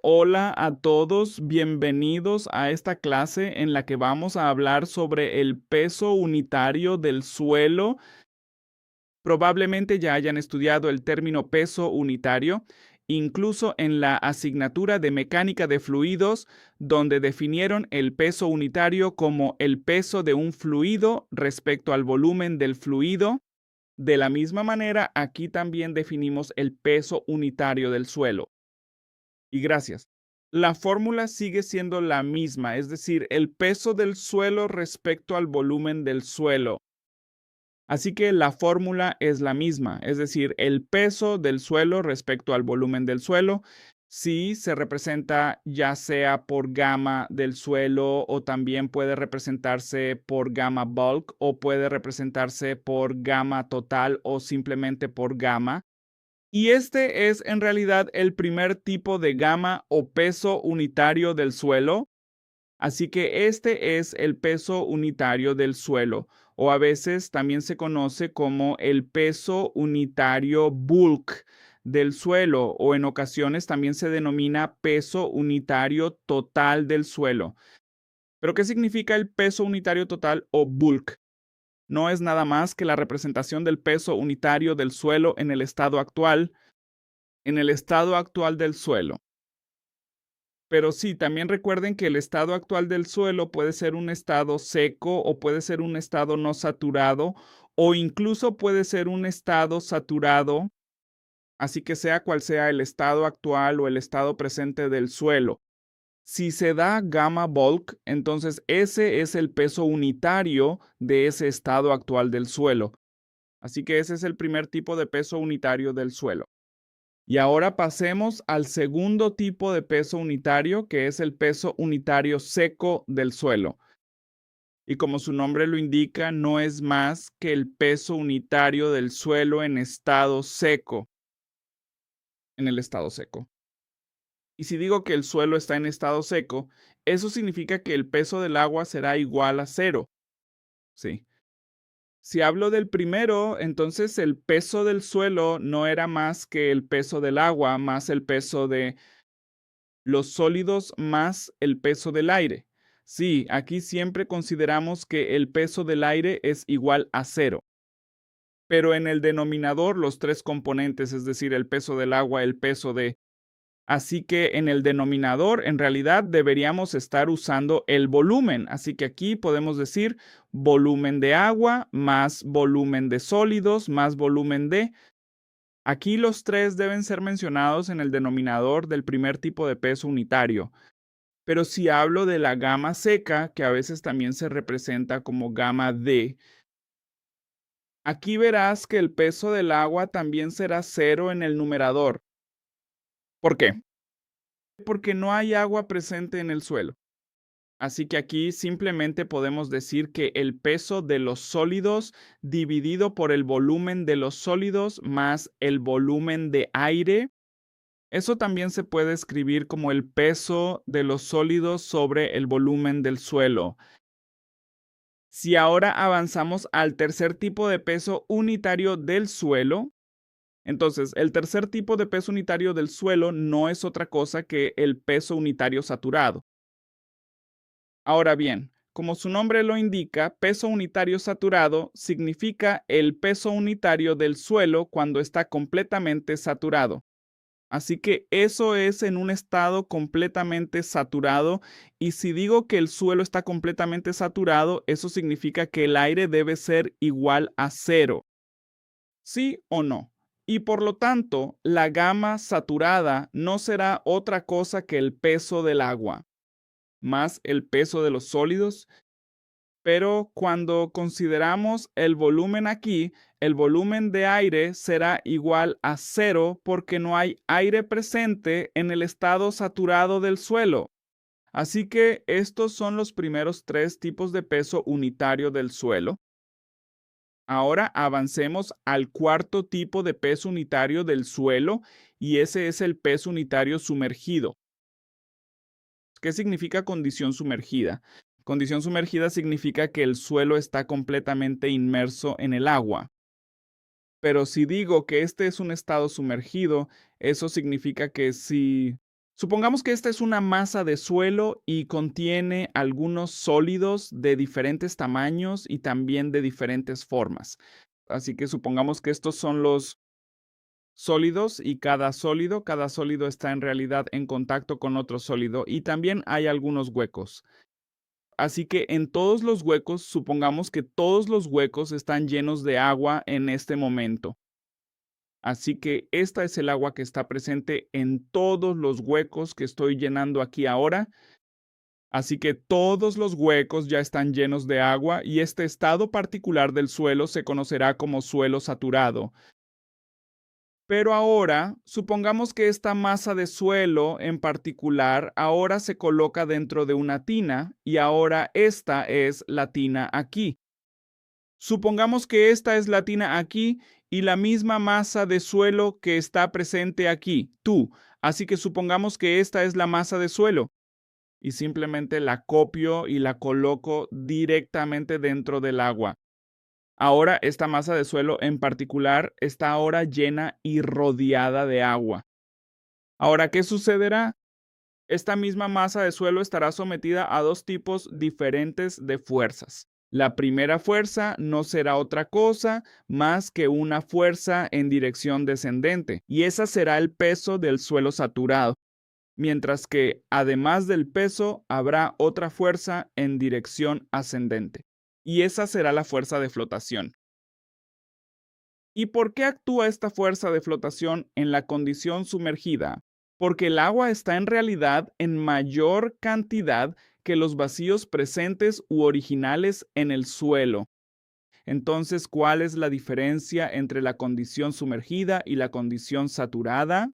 Hola a todos, bienvenidos a esta clase en la que vamos a hablar sobre el peso unitario del suelo. Probablemente ya hayan estudiado el término peso unitario, incluso en la asignatura de mecánica de fluidos, donde definieron el peso unitario como el peso de un fluido respecto al volumen del fluido. De la misma manera, aquí también definimos el peso unitario del suelo. Y gracias. La fórmula sigue siendo la misma, es decir, el peso del suelo respecto al volumen del suelo. Así que la fórmula es la misma, es decir, el peso del suelo respecto al volumen del suelo. Sí, se representa ya sea por gama del suelo o también puede representarse por gama bulk o puede representarse por gama total o simplemente por gama. Y este es en realidad el primer tipo de gama o peso unitario del suelo. Así que este es el peso unitario del suelo, o a veces también se conoce como el peso unitario bulk del suelo, o en ocasiones también se denomina peso unitario total del suelo. ¿Pero qué significa el peso unitario total o bulk? No es nada más que la representación del peso unitario del suelo en el estado actual del suelo. Pero sí, también recuerden que el estado actual del suelo puede ser un estado seco o puede ser un estado no saturado o incluso puede ser un estado saturado, así que sea cual sea el estado actual o el estado presente del suelo. Si se da gamma bulk, entonces ese es el peso unitario de ese estado actual del suelo. Así que ese es el primer tipo de peso unitario del suelo. Y ahora pasemos al segundo tipo de peso unitario, que es el peso unitario seco del suelo. Y como su nombre lo indica, no es más que el peso unitario del suelo en estado seco, en el estado seco. Y si digo que el suelo está en estado seco, eso significa que el peso del agua será igual a cero. Sí. Si hablo del primero, entonces el peso del suelo no era más que el peso del agua más el peso de los sólidos más el peso del aire. Sí, aquí siempre consideramos que el peso del aire es igual a cero. Pero en el denominador los tres componentes, es decir, el peso del agua, el peso de... Así que en el denominador en realidad deberíamos estar usando el volumen. Así que aquí podemos decir volumen de agua más volumen de sólidos más volumen de... Aquí los tres deben ser mencionados en el denominador del primer tipo de peso unitario. Pero si hablo de la gama seca, que a veces también se representa como gama D, aquí verás que el peso del agua también será cero en el numerador. ¿Por qué? Porque no hay agua presente en el suelo. Así que aquí simplemente podemos decir que el peso de los sólidos dividido por el volumen de los sólidos más el volumen de aire. Eso también se puede escribir como el peso de los sólidos sobre el volumen del suelo. Si ahora avanzamos al tercer tipo de peso unitario del suelo, entonces el tercer tipo de peso unitario del suelo no es otra cosa que el peso unitario saturado. Ahora bien, como su nombre lo indica, peso unitario saturado significa el peso unitario del suelo cuando está completamente saturado. Así que eso es en un estado completamente saturado y si digo que el suelo está completamente saturado, eso significa que el aire debe ser igual a cero. ¿Sí o no? Y por lo tanto, la gama saturada no será otra cosa que el peso del agua, más el peso de los sólidos. Pero cuando consideramos el volumen aquí, el volumen de aire será igual a cero porque no hay aire presente en el estado saturado del suelo. Así que estos son los primeros tres tipos de peso unitario del suelo. Ahora avancemos al cuarto tipo de peso unitario del suelo y ese es el peso unitario sumergido. ¿Qué significa condición sumergida? Condición sumergida significa que el suelo está completamente inmerso en el agua. Pero si digo que este es un estado sumergido, eso significa que si Supongamos que esta es una masa de suelo y contiene algunos sólidos de diferentes tamaños y también de diferentes formas. Así que supongamos que estos son los sólidos y cada sólido está en realidad en contacto con otro sólido y también hay algunos huecos. Así que en todos los huecos, supongamos que todos los huecos están llenos de agua en este momento. Así que esta es el agua que está presente en todos los huecos que estoy llenando aquí ahora. Así que todos los huecos ya están llenos de agua y este estado particular del suelo se conocerá como suelo saturado. Pero ahora, supongamos que esta masa de suelo en particular ahora se coloca dentro de una tina y ahora esta es la tina aquí. Supongamos que esta es la tina aquí y la misma masa de suelo que está presente aquí, tú. Así que supongamos que esta es la masa de suelo y simplemente la copio y la coloco directamente dentro del agua. Ahora esta masa de suelo en particular está ahora llena y rodeada de agua. Ahora, ¿qué sucederá? Esta misma masa de suelo estará sometida a dos tipos diferentes de fuerzas. La primera fuerza no será otra cosa más que una fuerza en dirección descendente, y esa será el peso del suelo saturado, mientras que además del peso habrá otra fuerza en dirección ascendente, y esa será la fuerza de flotación. ¿Y por qué actúa esta fuerza de flotación en la condición sumergida? Porque el agua está en realidad en mayor cantidad que los vacíos presentes u originales en el suelo. Entonces, ¿cuál es la diferencia entre la condición sumergida y la condición saturada?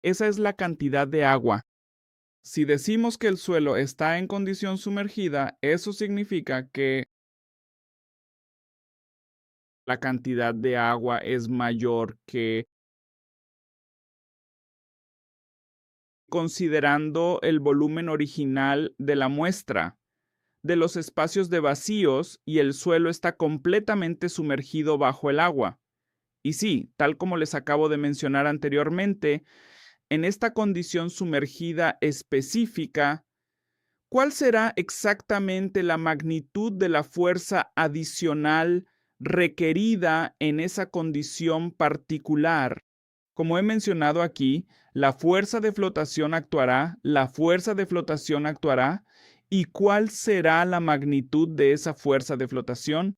Esa es la cantidad de agua. Si decimos que el suelo está en condición sumergida, eso significa que la cantidad de agua es mayor que considerando el volumen original de la muestra de los espacios de vacíos y el suelo está completamente sumergido bajo el agua. Y sí, tal como les acabo de mencionar anteriormente, en esta condición sumergida específica, ¿cuál será exactamente la magnitud de la fuerza adicional requerida en esa condición particular? Como he mencionado aquí, la fuerza de flotación actuará, la fuerza de flotación actuará, ¿y cuál será la magnitud de esa fuerza de flotación?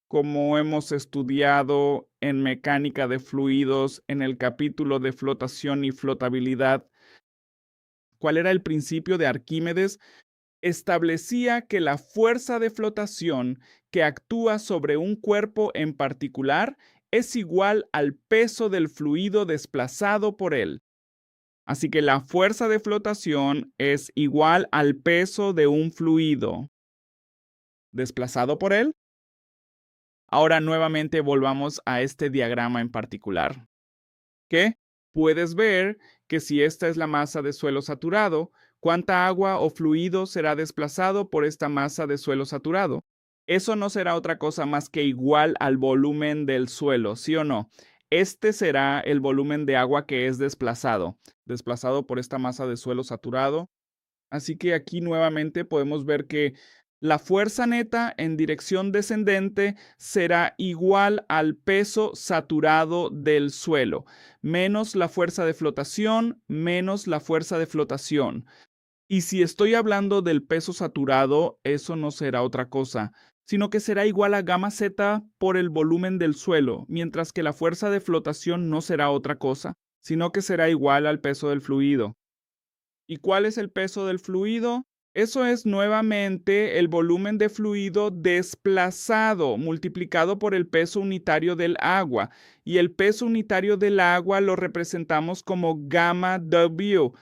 Como hemos estudiado en mecánica de fluidos en el capítulo de flotación y flotabilidad, ¿cuál era el principio de Arquímedes? Establecía que la fuerza de flotación que actúa sobre un cuerpo en particular es igual al peso del fluido desplazado por él. Así que la fuerza de flotación es igual al peso de un fluido desplazado por él. Ahora nuevamente volvamos a este diagrama en particular. ¿Qué? Puedes ver que si esta es la masa de suelo saturado, ¿cuánta agua o fluido será desplazado por esta masa de suelo saturado? Eso no será otra cosa más que igual al volumen del suelo, ¿sí o no? Este será el volumen de agua que es desplazado por esta masa de suelo saturado. Así que aquí nuevamente podemos ver que la fuerza neta en dirección descendente será igual al peso saturado del suelo, menos la fuerza de flotación, menos la fuerza de flotación. Y si estoy hablando del peso saturado, eso no será otra cosa, sino que será igual a gamma z por el volumen del suelo, mientras que la fuerza de flotación no será otra cosa, sino que será igual al peso del fluido. ¿Y cuál es el peso del fluido? Eso es nuevamente el volumen de fluido desplazado multiplicado por el peso unitario del agua. Y el peso unitario del agua lo representamos como gamma W.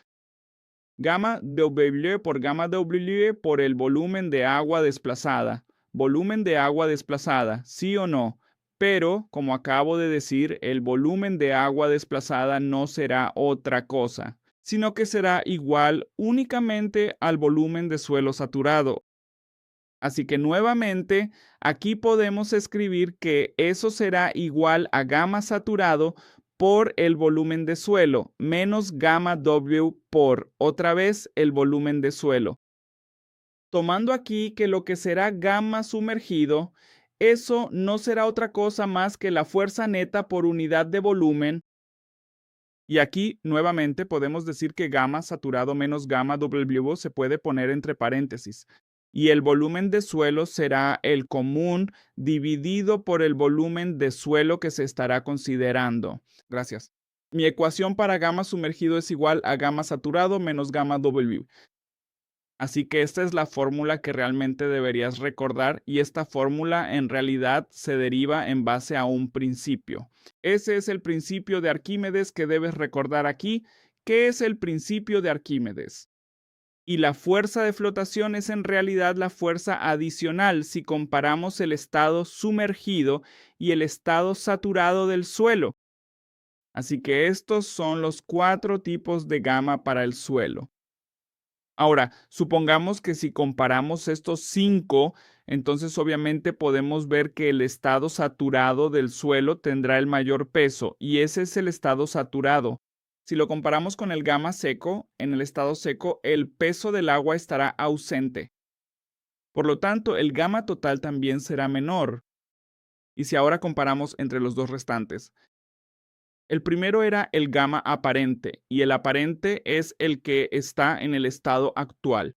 Gamma W por gamma W por el volumen de agua desplazada. Volumen de agua desplazada, ¿sí o no? Pero, como acabo de decir, el volumen de agua desplazada no será otra cosa, sino que será igual únicamente al volumen de suelo saturado. Así que nuevamente, aquí podemos escribir que eso será igual a gamma saturado por el volumen de suelo, menos gamma W por, otra vez, el volumen de suelo. Tomando aquí que lo que será gamma sumergido, eso no será otra cosa más que la fuerza neta por unidad de volumen. Y aquí, nuevamente, podemos decir que gamma saturado menos gamma W se puede poner entre paréntesis. Y el volumen de suelo será el común dividido por el volumen de suelo que se estará considerando. Gracias. Mi ecuación para gamma sumergido es igual a gamma saturado menos gamma W. Así que esta es la fórmula que realmente deberías recordar y esta fórmula en realidad se deriva en base a un principio. Ese es el principio de Arquímedes que debes recordar aquí. ¿Qué es el principio de Arquímedes? Y la fuerza de flotación es en realidad la fuerza adicional si comparamos el estado sumergido y el estado saturado del suelo. Así que estos son los 4 tipos de gamma para el suelo. Ahora, supongamos que si comparamos estos 5, entonces obviamente podemos ver que el estado saturado del suelo tendrá el mayor peso y ese es el estado saturado. Si lo comparamos con el gamma seco, en el estado seco el peso del agua estará ausente. Por lo tanto, el gamma total también será menor. Y si ahora comparamos entre los dos restantes, el primero era el gamma aparente y el aparente es el que está en el estado actual.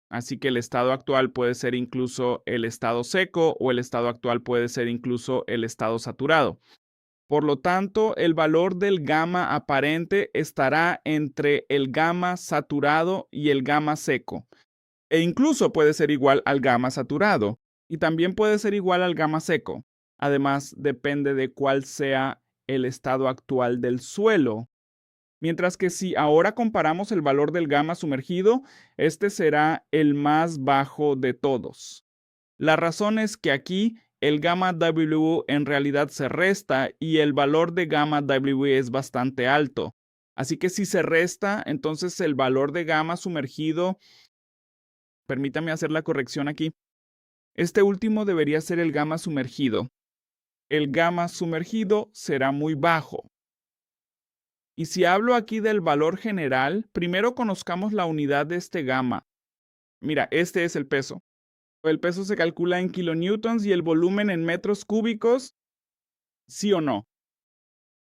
Así que el estado actual puede ser incluso el estado seco o el estado actual puede ser incluso el estado saturado. Por lo tanto, el valor del gamma aparente estará entre el gamma saturado y el gamma seco. E incluso puede ser igual al gamma saturado y también puede ser igual al gamma seco. Además, depende de cuál sea el estado actual del suelo. Mientras que si ahora comparamos el valor del gamma sumergido, este será el más bajo de todos. La razón es que aquí el gamma W en realidad se resta y el valor de gamma W es bastante alto. Así que si se resta, entonces el valor de gamma sumergido, permítame hacer la corrección aquí. Este último debería ser el gamma sumergido. El gamma sumergido será muy bajo. Y si hablo aquí del valor general, primero conozcamos la unidad de este gamma. Mira, este es el peso. El peso se calcula en kilonewtons y el volumen en metros cúbicos, ¿sí o no?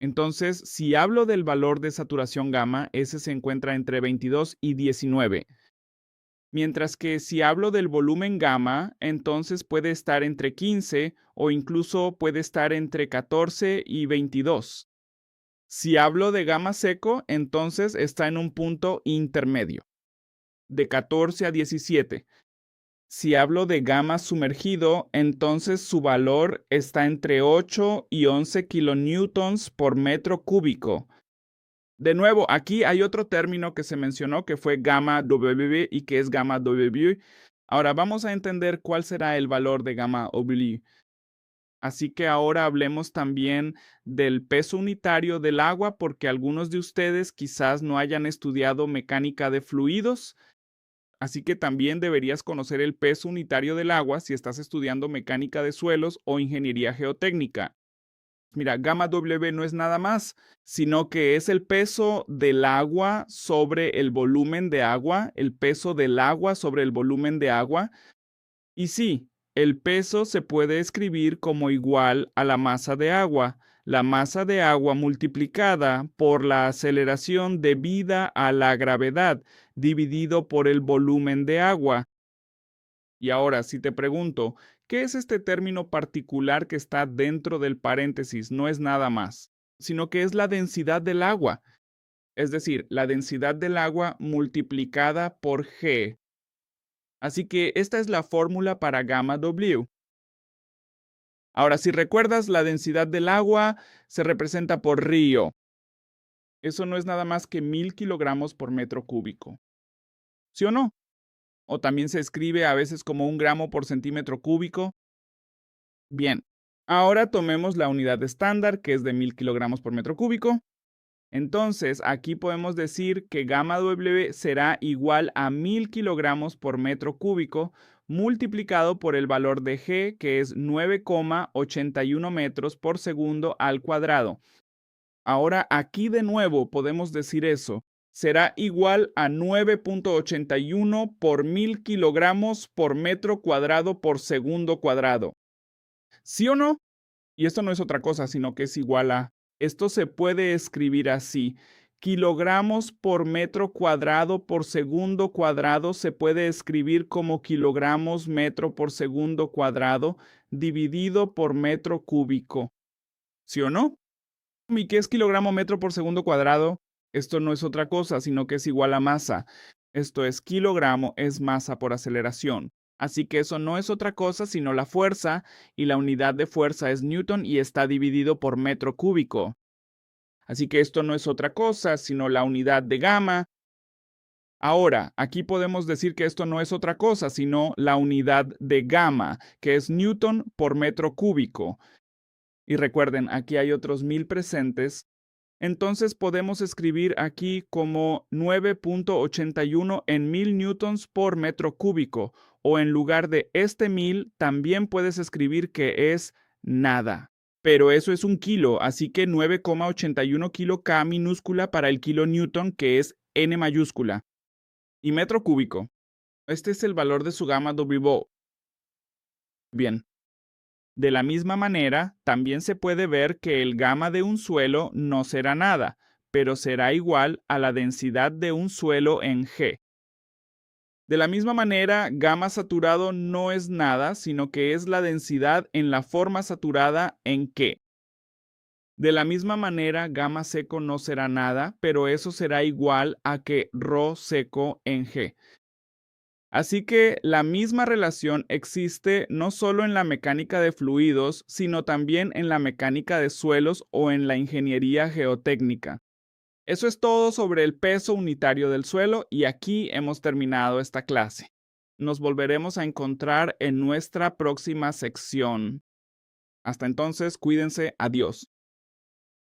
Entonces, si hablo del valor de saturación gamma, ese se encuentra entre 22 y 19. Mientras que si hablo del volumen gamma, entonces puede estar entre 15 o incluso puede estar entre 14 y 22. Si hablo de gamma seco, entonces está en un punto intermedio, de 14 a 17. Si hablo de gamma sumergido, entonces su valor está entre 8 y 11 kilonewtons por metro cúbico. De nuevo, aquí hay otro término que se mencionó que fue gamma W y que es gamma W. Ahora vamos a entender cuál será el valor de gamma W. Así que ahora hablemos también del peso unitario del agua porque algunos de ustedes quizás no hayan estudiado mecánica de fluidos. Así que también deberías conocer el peso unitario del agua si estás estudiando mecánica de suelos o ingeniería geotécnica. Mira, gamma W no es nada más, sino que es el peso del agua sobre el volumen de agua, el peso del agua sobre el volumen de agua. Y sí, el peso se puede escribir como igual a la masa de agua. La masa de agua multiplicada por la aceleración debida a la gravedad dividido por el volumen de agua. Y ahora, si te pregunto, ¿qué es este término particular que está dentro del paréntesis? No es nada más, sino que es la densidad del agua. Es decir, la densidad del agua multiplicada por G. Así que esta es la fórmula para gamma W. Ahora, si recuerdas, la densidad del agua se representa por río. Eso no es nada más que 1000 kilogramos por metro cúbico. ¿Sí o no? O también se escribe a veces como 1 gramo por centímetro cúbico. Bien, ahora tomemos la unidad estándar, que es de 1000 kilogramos por metro cúbico. Entonces, aquí podemos decir que gamma W será igual a 1000 kilogramos por metro cúbico multiplicado por el valor de G, que es 9,81 metros por segundo al cuadrado. Ahora aquí de nuevo podemos decir eso. Será igual a 9.81 por 1000 kilogramos por metro cuadrado por segundo cuadrado. ¿Sí o no? Y esto no es otra cosa, sino que es igual a, esto se puede escribir así. Kilogramos por metro cuadrado por segundo cuadrado se puede escribir como kilogramos metro por segundo cuadrado dividido por metro cúbico. ¿Sí o no? ¿Y qué es kilogramo metro por segundo cuadrado? Esto no es otra cosa, sino que es igual a masa. Esto es kilogramo es masa por aceleración. Así que eso no es otra cosa sino la fuerza, y la unidad de fuerza es newton y está dividido por metro cúbico. Así que esto no es otra cosa sino la unidad de gamma. Ahora, aquí podemos decir que esto no es otra cosa sino la unidad de gamma, que es newton por metro cúbico. Y recuerden, aquí hay otros 1000 presentes. Entonces podemos escribir aquí como 9.81 en 1000 newtons por metro cúbico, o en lugar de este 1000 también puedes escribir que es nada. Pero eso es un kilo, así que 9,81 kilo K minúscula para el kilo newton, que es N mayúscula. Y metro cúbico. Este es el valor de su gamma W. Bien. De la misma manera, también se puede ver que el gamma de un suelo no será nada, pero será igual a la densidad de un suelo en G. De la misma manera, gamma saturado no es nada, sino que es la densidad en la forma saturada en K. De la misma manera, gamma seco no será nada, pero eso será igual a que ρ seco en G. Así que la misma relación existe no solo en la mecánica de fluidos, sino también en la mecánica de suelos o en la ingeniería geotécnica. Eso es todo sobre el peso unitario del suelo, y aquí hemos terminado esta clase. Nos volveremos a encontrar en nuestra próxima sección. Hasta entonces, cuídense, adiós.